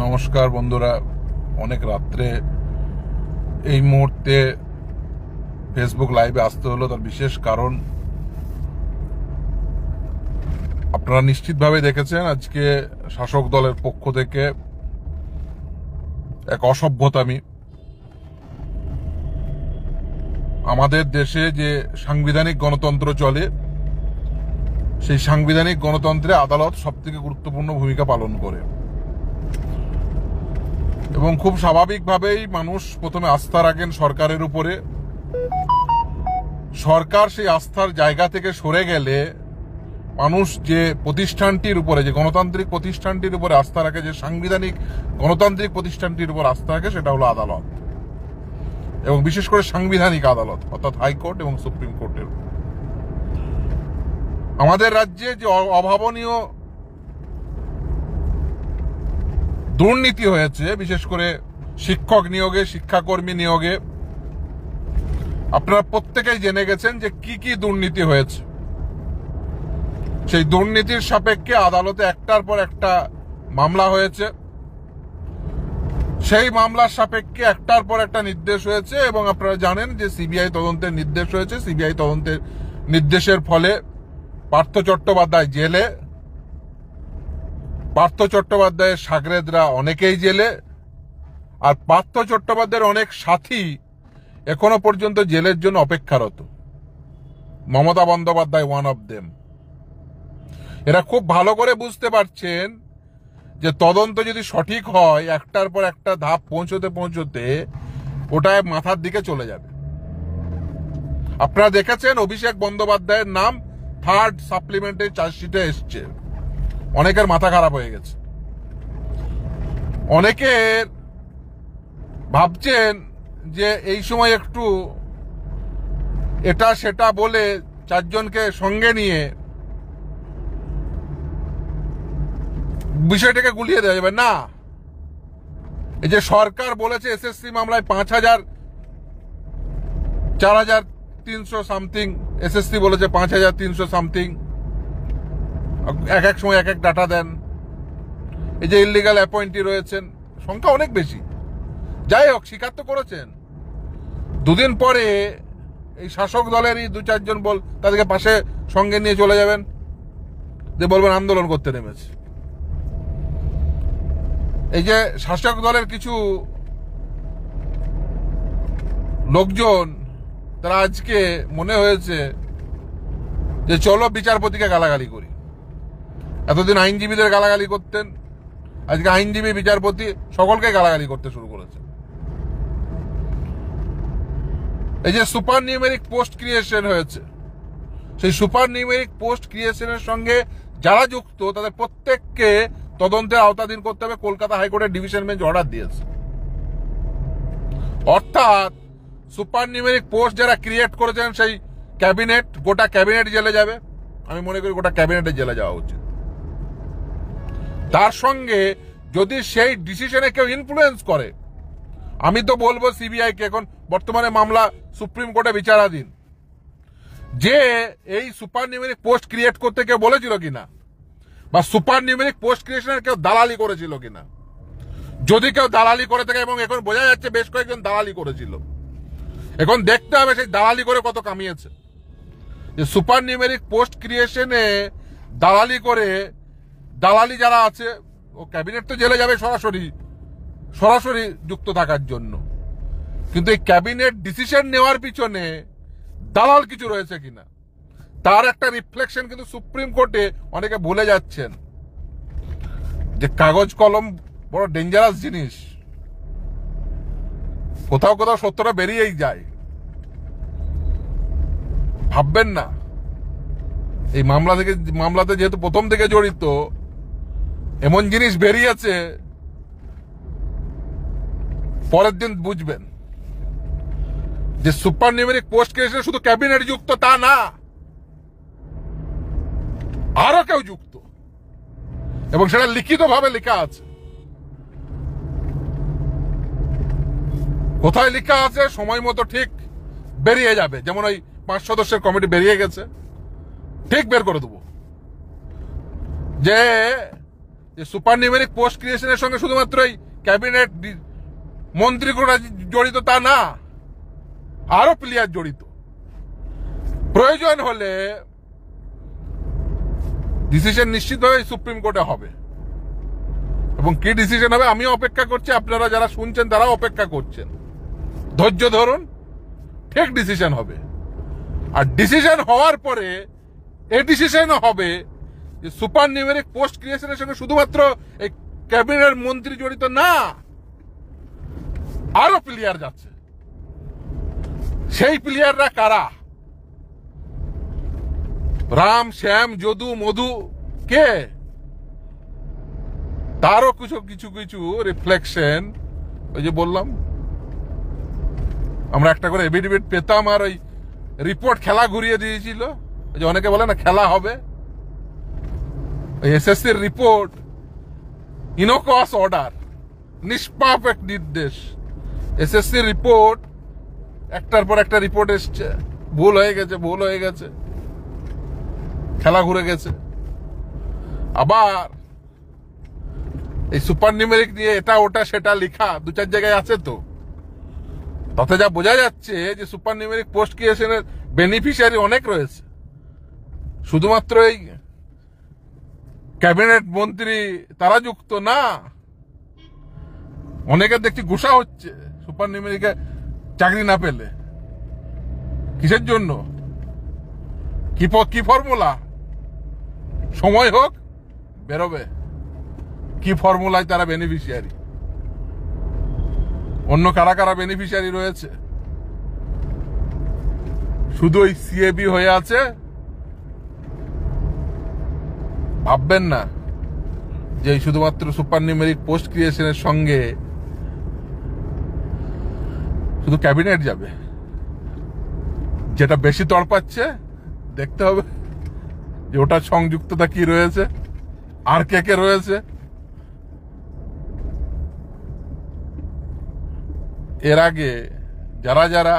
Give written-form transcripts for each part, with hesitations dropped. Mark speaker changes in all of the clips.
Speaker 1: নমস্কার বন্ধুরা, অনেক রাত্রে এই মুহূর্তে ফেসবুক লাইভে আসতে হলো। তার বিশেষ কারণ আপনারা নিশ্চিতভাবে দেখেছেন, আজকে শাসক দলের পক্ষ থেকে এক অসভ্যতামি। আমাদের দেশে যে সাংবিধানিক গণতন্ত্র চলে, সেই সাংবিধানিক গণতন্ত্রে আদালত সবথেকে গুরুত্বপূর্ণ ভূমিকা পালন করে এবং খুব স্বাভাবিকভাবেই মানুষ প্রথমে আস্থা রাখেন সরকারের উপরে। সরকার সেই আস্থার জায়গা থেকে সরে গেলে মানুষ যে প্রতিষ্ঠানটির উপরে, যে গণতান্ত্রিক প্রতিষ্ঠানটির উপরে আস্থা রাখে, যে সাংবিধানিক গণতান্ত্রিক প্রতিষ্ঠানটির উপর আস্থা রাখে, সেটা হলো আদালত, এবং বিশেষ করে সাংবিধানিক আদালত অর্থাৎ হাইকোর্ট এবং সুপ্রিম কোর্টের। আমাদের রাজ্যে যে অভাবনীয় দুর্নীতি হয়েছে, বিশেষ করে শিক্ষক নিয়োগে, শিক্ষাকর্মী নিয়োগে, আপনারা প্রত্যেকেই জেনে গেছেন যে কি কি দুর্নীতি হয়েছে। সেই দুর্নীতির সাপেক্ষে আদালতে একটার পর একটা মামলা হয়েছে, সেই মামলার সাপেক্ষে একটার পর একটা নির্দেশ হয়েছে, এবং আপনারা জানেন যে সিবিআই তদন্তের নির্দেশ হয়েছে। সিবিআই তদন্তের নির্দেশের ফলে পার্থ চট্টোপাধ্যায় জেলে, পার্থ চট্টোপাধ্যায়ের সাগরেদরা অনেকেই জেলে, আর পার্থ চট্টোপাধ্যায়ের অনেক সাথী এখনো পর্যন্ত জেলের জন্য অপেক্ষারত। Mamata Bandyopadhyay one of them. এরা খুব ভালো করে বুঝতে পারছেন যে তদন্ত যদি সঠিক হয়, একটার পর একটা ধাপ পৌঁছতে পৌঁছতে ওটায় মাথার দিকে চলে যাবে। আপনারা দেখেছেন অভিষেক বন্দ্যোপাধ্যায়ের নাম থার্ড সাপ্লিমেন্টারি চার্জশিটে এসছে। অনেকের মাথা খারাপ হয়ে গেছে। অনেকের ভাবছেন যে এই সময় একটু এটা সেটা বলে চারজনকে সঙ্গে নিয়ে বিষয়টাকে গুলিয়ে দেওয়া যাবে। না, এই যে সরকার বলেছে এসএসসি মামলায় 5,000 4,300 সামথিং, এসএসসি বলেছে 5,300 সামথিং, এক এক সময় এক এক ডাটা দেন। এই যে ইল্লিগাল অ্যাপয়েন্টি রয়েছেন, সংখ্যা অনেক বেশি। যাই হোক, স্বীকার তো করেছেন। দুদিন পরে এই শাসক দলেরই 2-4 জন তাদেরকে পাশে সঙ্গে নিয়ে চলে যাবেন, যে বলবেন আন্দোলন করতে নেমেছে। এই যে শাসক দলের কিছু লোকজন, তারা আজকে মনে হয়েছে যে চলো বিচারপতিকে গালাগালি করি। এতদিন আইনজীবীদের গালাগালি করতেন, আজকে আইনজীবী, বিচারপতি সকলকে গালাগালি করতে শুরু করেছে। এই যে সুপার নিউমেরিক পোস্ট ক্রিয়েশন হয়েছে, সেই সুপার নিউমেরিক পোস্ট ক্রিয়েশনের সঙ্গে যারা যুক্ত তাদের প্রত্যেককে তদন্তের আওতাধীন করতে হবে। কলকাতা হাইকোর্টের ডিভিশন বেঞ্চ অর্ডার দিয়েছে। অর্থাৎ সুপার নিউমেরিক পোস্ট যারা ক্রিয়েট করেছেন, সেই ক্যাবিনেট, গোটা ক্যাবিনেট জেলে যাবে। আমি মনে করি গোটা ক্যাবিনেটের জেলে যাওয়া উচিত। তার সঙ্গে যদি সেই ডিসিশনে কেউ ইনফ্লুয়েন্স করে, আমি তো বলবো সিবিআই কে, এখন বর্তমানে মামলা সুপ্রিম কোর্টে বিচারাধীন, যে এই সুপার নিউমেরিক পোস্ট ক্রিয়েট করতে কেউ বলেছিল কিনা, বা সুপার নিউমেরিক পোস্ট ক্রিয়েশনের কেউ দালালি করেছিল কিনা। যদি কেউ দালালি করে থাকে, এবং এখন বোঝা যাচ্ছে বেশ কয়েকজন দালালি করেছিল, এখন দেখতে হবে সেই দালালি করে কত কামিয়েছে। যে সুপার নিউমেরিক পোস্ট ক্রিয়েশনে দালালি করে, দালালি যারা আছে, ও ক্যাবিনেট তো জেলে যাবে সরাসরি যুক্ত থাকার জন্য, কিন্তু এই ক্যাবিনেট ডিসিশন নেওয়ার পিছনে দালাল কিছু রয়েছে কিনা, তার একটা রিফ্লেকশন কিন্তু সুপ্রিম কোর্টে অনেকে ভুলে যাচ্ছেন। যে কাগজ কলম বড় ডেঞ্জারাস জিনিস, কোথাও কোথাও সত্যটা বেরিয়েই যায়। ভাববেন না এই মামলাতে যেহেতু প্রথম থেকে জড়িত, এমন জিনিস বেরিয়েছে, পরের দিন বুঝবেন যে সুপার নিউমেরিক পোস্ট ক্রিয়েশনে শুধু ক্যাবিনেট যুক্ত তা না, আরো কেউ যুক্ত, এবং সেটা লিখিতভাবে লেখা আছে। কোথায় লেখা আছে সময় মতো ঠিক বেরিয়ে যাবে। যেমন ওই 5 সদস্যের কমিটি বেরিয়ে গেছে, ঠিক বের করে দেবো যে যে সুপার নিউমেরিক পোস্ট ক্রিয়েশনের সঙ্গে শুধুমাত্র এই ক্যাবিনেট মন্ত্রীগুলো জড়িত তা না, আরো প্লেয়ার জড়িত। প্রয়োজন হলে ডিসিশন নিশ্চিতভাবে সুপ্রিম কোর্টে হবে, এবং কি ডিসিশন হবে আমি অপেক্ষা করছি, আপনারা যারা শুনছেন তারাও অপেক্ষা করছেন। ধৈর্য ধরুন, ঠিক ডিসিশন হবে। আর ডিসিশন হওয়ার পরে এই ডিসিশন হবে যে সুপার নিউমেরিক পোস্ট ক্রিয়েশনের সঙ্গে শুধুমাত্র এই ক্যাবিনেট মন্ত্রী জড়িত না, আরো প্লেয়ার যাচ্ছে। সেই প্লেয়াররা কারা? রাম, শ্যাম, যদু, মধু কে? তারও কিছু কিছু রিফ্লেকশন, ওই যে বললাম আমরা একটা করে এফিডেভিট পেতাম, আর ওই রিপোর্ট খেলা ঘুরিয়ে দিয়েছিল। ওই যে অনেকে বলে না খেলা হবে, এসএসসির রিপোর্ট ইনোকস অর্ডার, নিষ্পাপ এক নির্দেশ। এসএসসির রিপোর্ট একটার পর একটা রিপোর্ট এসছে, ভুল হয়ে গেছে, খেলা ঘুরে গেছে। আবার এই সুপার নিউমেরিক নিয়ে এটা ওটা সেটা লেখা 2-4 জায়গায় আছে, তো তাতে যা বোঝা যাচ্ছে যে সুপার নিউমেরিক পোস্ট ক্রিয়েশনের বেনিফিশিয়ারি অনেক রয়েছে, শুধুমাত্র এই ক্যাবিনেট মন্ত্রী তারা যুক্ত না। অনেকে দেখছি গুসা হচ্ছে সুপার নিউমেরিকে চাকরি না পেলে। কিসের জন্য? কি ফর্মুলা? সময় হোক বেরোবে কি ফর্মুলায় তারা বেনিফিশিয়ারি। অন্য কারা কারা বেনিফিশিয়ারি রয়েছে? শুধু ওই সিএবি হয়ে আছে। ভাববেন না যে শুধুমাত্র সুপার নিউমেরিক পোস্ট ক্রিয়েশনের সঙ্গে শুধু ক্যাবিনেট যাবে। যেটা বেশি তড়পাচ্ছে, দেখতে হবে যে ওটার সংযুক্ততা কি রয়েছে, আর কে রয়েছে। এর আগে যারা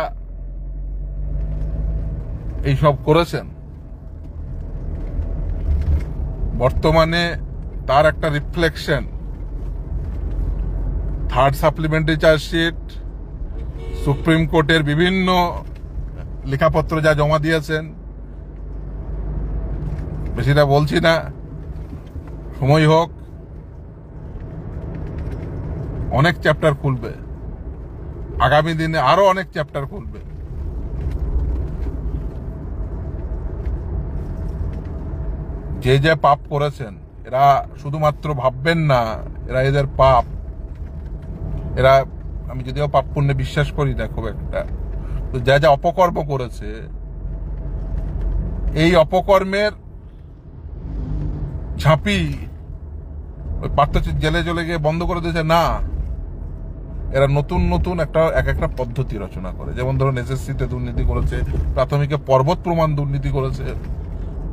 Speaker 1: এইসব করেছেন, বর্তমানে তার একটা reflection third supplementary chargesheet, supreme কোর্টের বিভিন্ন লেখাপত্র যা জমা দিয়েছেন, বেশিটা বলছি না, সময় হোক, অনেক চ্যাপ্টার খুলবে। আগামী দিনে আরো অনেক চ্যাপ্টার খুলবে। যে পাপ করেছেন, এরা শুধুমাত্র ভাববেন না এরা এদের পাপ, এরা, আমি যদিও পাপ পুণ্যে বিশ্বাস করি না খুব একটা, তো যা অপকর্ম করেছে, এই অপকর্মের ঝাঁপি ওই পার্থ জেলে চলে গিয়ে বন্ধ করে দিয়েছে না। এরা নতুন একটা পদ্ধতি রচনা করে। যেমন ধরুন এসএসসিতে দুর্নীতি করেছে, প্রাথমিকে পর্বত প্রমাণ দুর্নীতি করেছে।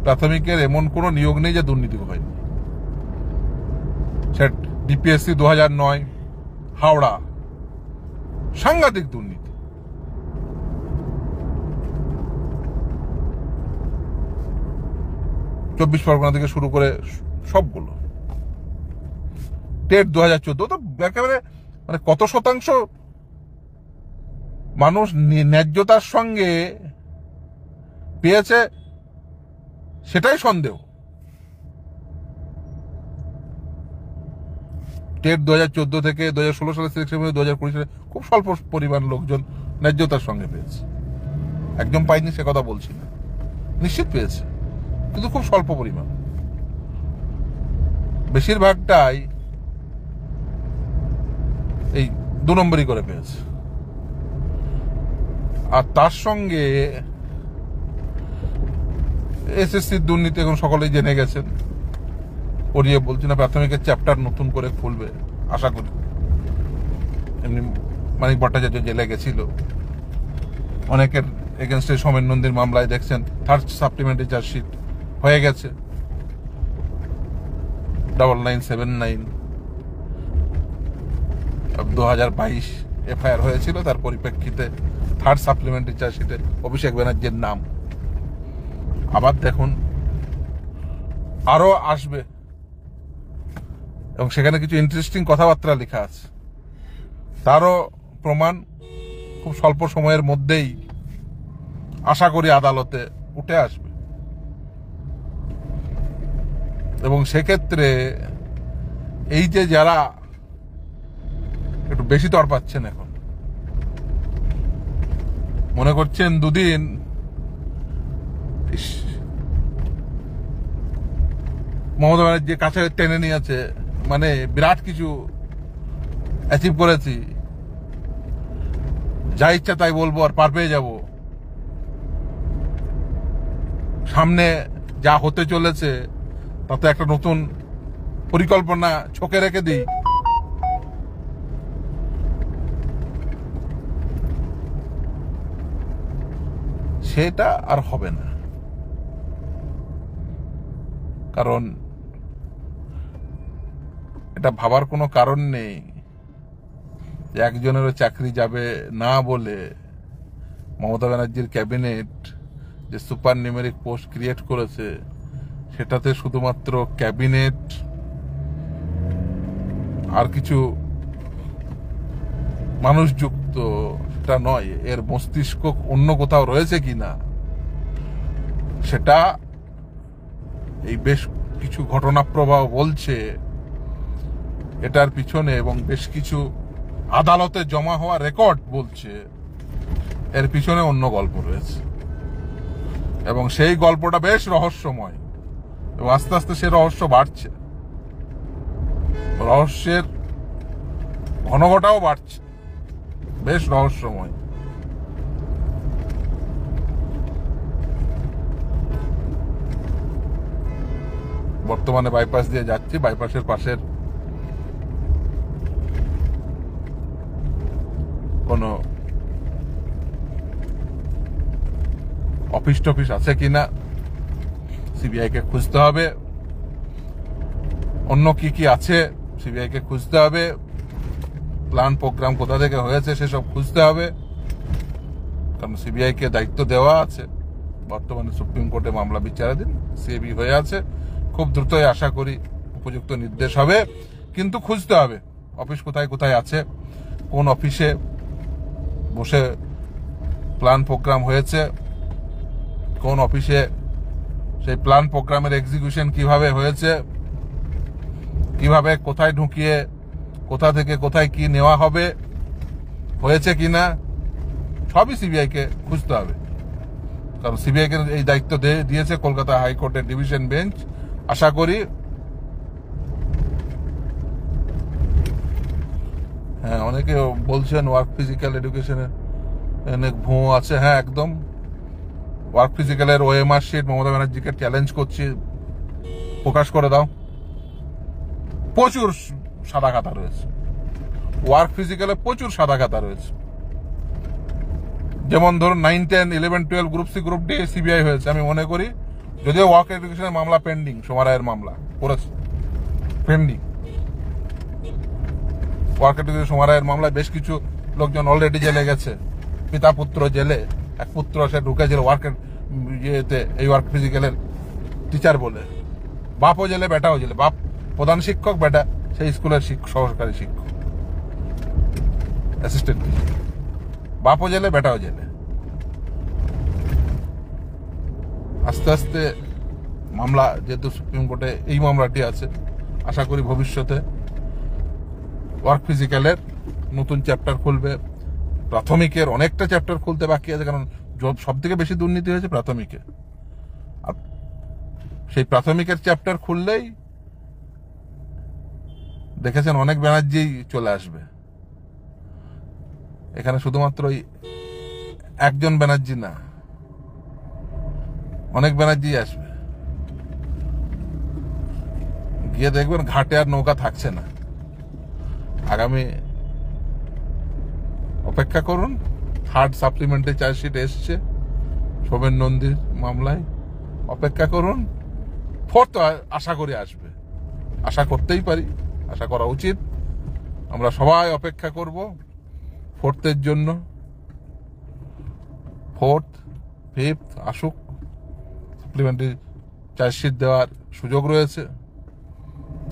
Speaker 1: প্রাথমিকের এমন কোন নিয়োগ নেই যে দুর্নীতি হয়নি। সেট ডিপিএসসি 2009 হাওড়া, সাংঘাতিক দুর্নীতি। চব্বিশ পরগনা থেকে শুরু করে সবগুলো। টেট 2014, তো একেবারে মানে কত শতাংশ মানুষ ন্যায্যতার সঙ্গে পেয়েছে সেটাই সন্দেহ। টেট 2014 থেকে 2016 সালের সিলেকশন, 2020 সালে খুব স্বল্প পরিমাণ লোকজন ন্যায্যতার সঙ্গে পেয়েছে। একদম পাইনি সে কথা বলছি না, নিশ্চিত পেয়েছে, কিন্তু খুব স্বল্প পরিমাণ। বেশিরভাগটাই এই 2 নম্বরই করে পেয়েছে। আর তার সঙ্গে এসএসসির দুর্নীতি এখন সকলেই জেনে গেছেন, পড়িয়ে বলছি না। প্রাথমিকের চ্যাপ্টার নতুন করে খুলবে আশা করি। এমনি মানিক ভট্টাচার্য জেলে গেছিল, অনেকের এগেনস্টে সোমেন নন্দীর মামলায় দেখছেন থার্ড সাপ্লিমেন্টারি চার্জশিট হয়ে গেছে। 9979 2022 এফআইআর হয়েছিল, তার পরিপ্রেক্ষিতে থার্ড সাপ্লিমেন্টারি চার্জশিটে অভিষেক ব্যানার্জির নাম। আবার দেখুন আরো আসবে, এবং সেখানে কিছু ইন্টারেস্টিং কথাবার্তা লেখা আছে, তারও প্রমাণ খুব স্বল্প সময়ের মধ্যেই আশা করি আদালতে উঠে আসবে। এবং সেক্ষেত্রে এই যে যারা একটু বেশি তর পাচ্ছেন, এখন মনে করছেন দুদিন মমতা ব্যানার্জি কাছে টেনে নিয়েছে, মানে বিরাট কিছু অ্যাচিভ করেছি, যা ইচ্ছা তাই বলবো আর পার পেয়ে যাব, সামনে যা হতে চলেছে তাতে একটা নতুন পরিকল্পনা ছকে রেখে দিই। সেটা আর হবে না, কারণ এটা ভাবার কোনো কারণ নেই যে একজনেরও চাকরি যাবে না বলে মমতা ব্যানার্জির ক্যাবিনেট যে সুপার নিউমেরিক পোস্ট ক্রিয়েট করেছে, সেটাতে শুধুমাত্র ক্যাবিনেট আর কিছু মানুষ যুক্ত সেটা নয়, এর মস্তিষ্ক অন্য কোথাও রয়েছে কিনা সেটা এই বেশ কিছু ঘটনা প্রবাহ বলছে। এটার পিছনে এবং বেশ কিছু আদালতে জমা হওয়া রেকর্ড বলছে এর পিছনে অন্য গল্প রয়েছে, এবং সেই গল্পটা বেশ রহস্যময়, এবং আস্তে আস্তে সে রহস্য বাড়ছে, রহস্যের ঘনঘটাও বাড়ছে, বেশ রহস্যময়। বর্তমানে বাইপাস দিয়ে যাচ্ছি, বাইপাসের পাশের কোন অফিস টফিস আছে কিনা সিবিআই কে খুঁজতে হবে, অন্য কি কি আছে সিবিআই কে খুঁজতে হবে, প্ল্যান প্রোগ্রাম কোথা থেকে হয়েছে সেসব খুঁজতে হবে, কারণ সিবিআই কে দায়িত্ব দেওয়া আছে। বর্তমানে সুপ্রিম কোর্টে মামলা বিচারাধীন, সিএবি হয়ে আছে, খুব দ্রুতই আশা করি উপযুক্ত নির্দেশ হবে। কিন্তু খুঁজতে হবে অফিস কোথায় কোথায় আছে, কোন অফিসে বসে প্ল্যান প্রোগ্রাম হয়েছে, কোন অফিসে সেই প্ল্যান প্রোগ্রামের এক্সিকিউশন কিভাবে হয়েছে, কিভাবে কোথায় ঢুকিয়ে কোথা থেকে কোথায় কি নেওয়া হবে, হয়েছে কিনা সবই সিবিআই কে খুঁজতে হবে। কারণ সিবিআই কে এই দায়িত্ব দিয়েছে কলকাতা হাইকোর্টের ডিভিশন বেঞ্চ। আশা করি হ্যাঁ, অনেকে বলছেন ওয়ার্ক ফিজিক্যাল এডুকেশনে অনেক ভুয়ো আছে। হ্যাঁ, একদম। ওয়ার্ক ফিজিক্যালের ওএমআর শিট মমতা ব্যানার্জিকে চ্যালেঞ্জ করছি, প্রকাশ করে দাও। প্রচুর সাদা খাতা রয়েছে ওয়ার্ক ফিজিক্যালে, প্রচুর সাদা খাতা রয়েছে। যেমন ধরুন 9, 10, 11, 12 group C group D CBI হয়েছে আমি মনে করি, যদিও ওয়ার্ক এডুকেশনের মামলা পেন্ডিং, সোমারায়ের মামলা করেছে পেন্ডিং। ওয়ার্ক এডুকেশন সোমারায়ের মামলায় বেশ কিছু লোকজন অলরেডি জেলে গেছে, পিতা পুত্র জেলে, এক পুত্র সে ঢুকেছিল ওয়ার্কের ইয়েতে, এই ওয়ার্ক ফিজিক্যালের টিচার বলে, বাপও জেলে বেটাও জেলে, বাপ প্রধান শিক্ষক, বেটা সেই স্কুলের সহকারী শিক্ষক, অ্যাসিস্ট্যান্ট টিচার, বাপও জেলে বেটাও জেলে। আস্তে আস্তে মামলা যেহেতু সুপ্রিম কোর্টে এই মামলাটি আছে, আশা করি ভবিষ্যতে ওয়ার্ক ফিজিক্যালের নতুন চ্যাপ্টার খুলবে। প্রাথমিকের অনেকটা চ্যাপ্টার খুলতে বাকি আছে, কারণ সব থেকে বেশি দুর্নীতি হয়েছে প্রাথমিকে। আর সেই প্রাথমিকের চ্যাপ্টার খুললেই দেখেছেন অনেক ব্যানার্জি চলে আসবে। এখানে শুধুমাত্র একজন ব্যানার্জি না, অনেক ব্যানার্জি আসবে। গিয়ে দেখবেন ঘাটে আর নৌকা থাকছে না। আগামী অপেক্ষা করুন, থার্ড সাপ্লিমেন্টারি চার্জশিট এসছে শোভেন নন্দীর মামলায়, অপেক্ষা করুন। ফোর্থ আশা করি আসবে, আশা করতেই পারি, আশা করা উচিত। আমরা সবাই অপেক্ষা করব ফোর্থের জন্য। ফোর্থ, ফিফথ আসুক, সাপ্লিমেন্টারি চার্জশিট দেওয়ার সুযোগ রয়েছে,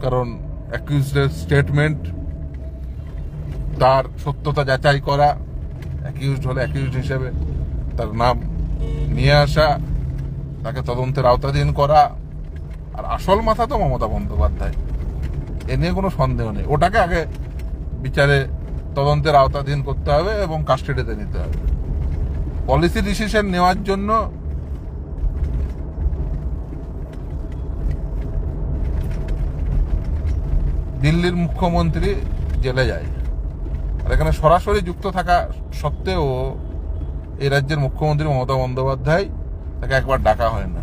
Speaker 1: কারণ অ্যাকিউজডের স্টেটমেন্ট, তার সত্যতা যাচাই করা, অ্যাকিউজড হলে অ্যাকিউজড হিসেবে তার নাম নিয়ে আসা, তাকে তদন্তের আওতাধীন করা। আর আসল মাথা তো মমতা বন্দ্যোপাধ্যায়, এ নিয়ে কোনো সন্দেহ নেই। ওটাকে আগে বিচারে তদন্তের আওতাধীন করতে হবে এবং কাস্টাডিতে নিতে হবে। পলিসি ডিসিশন নেওয়ার জন্য দিল্লির মুখ্যমন্ত্রী জেলে যায়, আর এখানে সরাসরি যুক্ত থাকা সত্ত্বেও এই রাজ্যের মুখ্যমন্ত্রী মমতা বন্দ্যোপাধ্যায়, তাকে একবার ডাকা হয় না।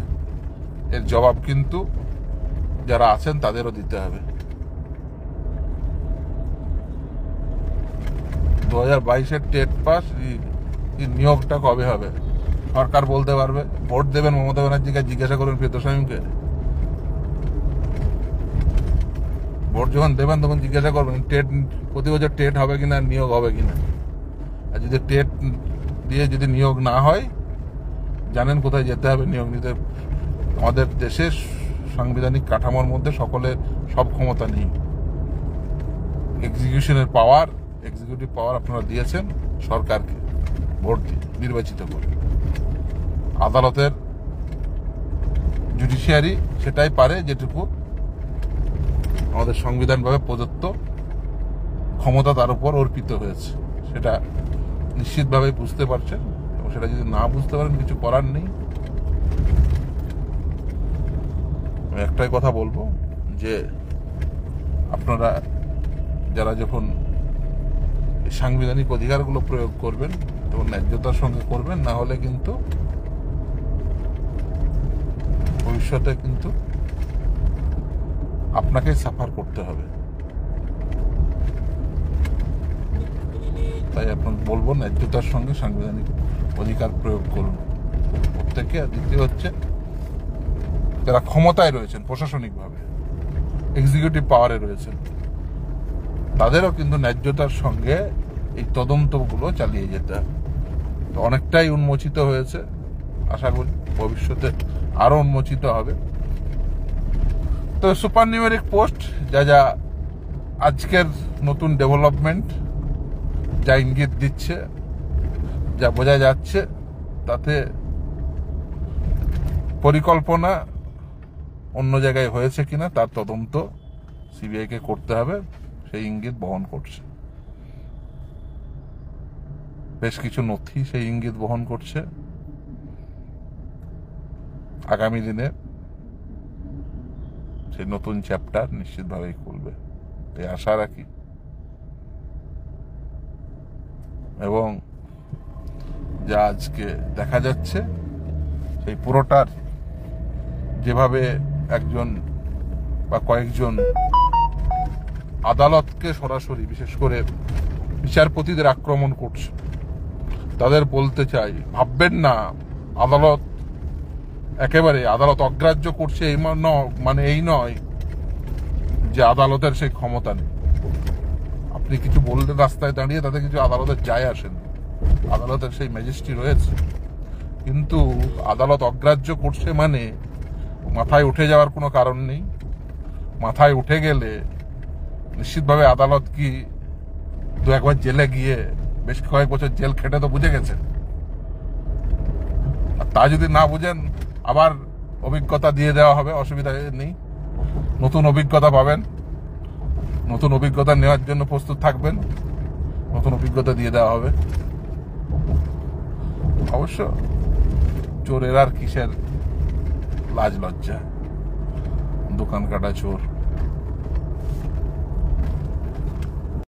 Speaker 1: এর জবাব কিন্তু যারা আছেন তাদেরও দিতে হবে। 2022-এর টেট পাস, নিয়োগটা কবে হবে সরকার বলতে পারবে। ভোট দেবেন মমতা ব্যানার্জিকে, জিজ্ঞাসা করবেন প্রিয়তোষামীকে। ভোট যখন দেবেন তখন জিজ্ঞাসা করবেন টেট প্রতি বছর টেট হবে কিনা, নিয়োগ হবে কিনা। আর যদি টেট দিয়ে যদি নিয়োগ না হয়, জানেন কোথায় যেতে হবে নিয়োগ নিতে। আমাদের দেশের সাংবিধানিক কাঠামোর মধ্যে সকলের সব ক্ষমতা নেই। এক্সিকিউটিভ পাওয়ার আপনারা দিয়েছেন সরকারকে ভোট দিয়ে নির্বাচিত করে। আদালতের জুডিশিয়ারি সেটাই পারে যেটুকু আমাদের সংবিধানভাবে প্রদত্ত ক্ষমতা তার উপর অর্পিত হয়েছে, সেটা নিশ্চিতভাবে বুঝতে পারছেন। এবং সেটা যদি না বুঝতে পারেন কিছু করার নেই। আমি একটাই কথা বলবো যে আপনারা যারা যখন সাংবিধানিক অধিকারগুলো প্রয়োগ করবেন তখন ন্যায্যতার সঙ্গে করবেন, না হলে কিন্তু ভবিষ্যতে কিন্তু আপনাকে সাফার করতে হবে। তাই আপনার বলবো ন্যায্যতার সঙ্গে সাংবিধানিক অধিকার প্রয়োগ করুন প্রত্যেকে। আর দ্বিতীয় হচ্ছে যারা ক্ষমতায় রয়েছেন প্রশাসনিকভাবে, এক্সিকিউটিভ পাওয়ারে রয়েছেন, তাদেরও কিন্তু ন্যায্যতার সঙ্গে এই তদন্তগুলো চালিয়ে যেতে হবে। তো অনেকটাই উন্মোচিত হয়েছে, আশা করি ভবিষ্যতে আরো উন্মোচিত হবে। তো সুপার নিউমেরিক পোস্ট যা আজকের নতুন ডেভেলপমেন্ট যা ইঙ্গিত দিচ্ছে, যা বোঝা যাচ্ছে, তাতে পরিকল্পনা অন্য জায়গায় হয়েছে কিনা তার তদন্ত সিবিআইকে করতে হবে, সেই ইঙ্গিত বহন করছে। বেশ কিছু নথি সেই ইঙ্গিত বহন করছে। আগামী দিনে সেই নতুন চ্যাপ্টার নিশ্চিতভাবেই খুলবে, এই আশা রাখি। এবং যা আজকে দেখা যাচ্ছে সেই পুরোটার যেভাবে একজন বা কয়েকজন আদালতকে সরাসরি, বিশেষ করে বিচারপতিদের আক্রমণ করছে, তাদের বলতে চাই ভাববেন না আদালত অগ্রাহ্য করছে মানে এই নয় যে আদালতের সেই ক্ষমতা নেই। আপনি কিছু বললেন রাস্তায় দাঁড়িয়ে, তাতে কিছু আদালতের যায় আসেন, আদালতের সেই ম্যাজিস্ট্রি রয়েছে। কিন্তু আদালত অগ্রাহ্য করছে মানে মাথায় উঠে যাওয়ার কোনো কারণ নেই। মাথায় উঠে গেলে নিশ্চিতভাবে আদালত কি দু একবার জেলে গিয়ে বেশ কয়েক বছর জেল খেটে তো বুঝে গেছে। আর তা যদি না বুঝেন আবার অভিজ্ঞতা দিয়ে দেওয়া হবে, অসুবিধা নেই। নতুন অভিজ্ঞতা পাবেন, নতুন অভিজ্ঞতা নেওয়ার জন্য প্রস্তুত থাকবেন, নতুন অভিজ্ঞতা দিয়ে দেওয়া হবে। অবশ্য চোরের আর কিসের লাজ লজ্জা, দোকান কাটা চোর।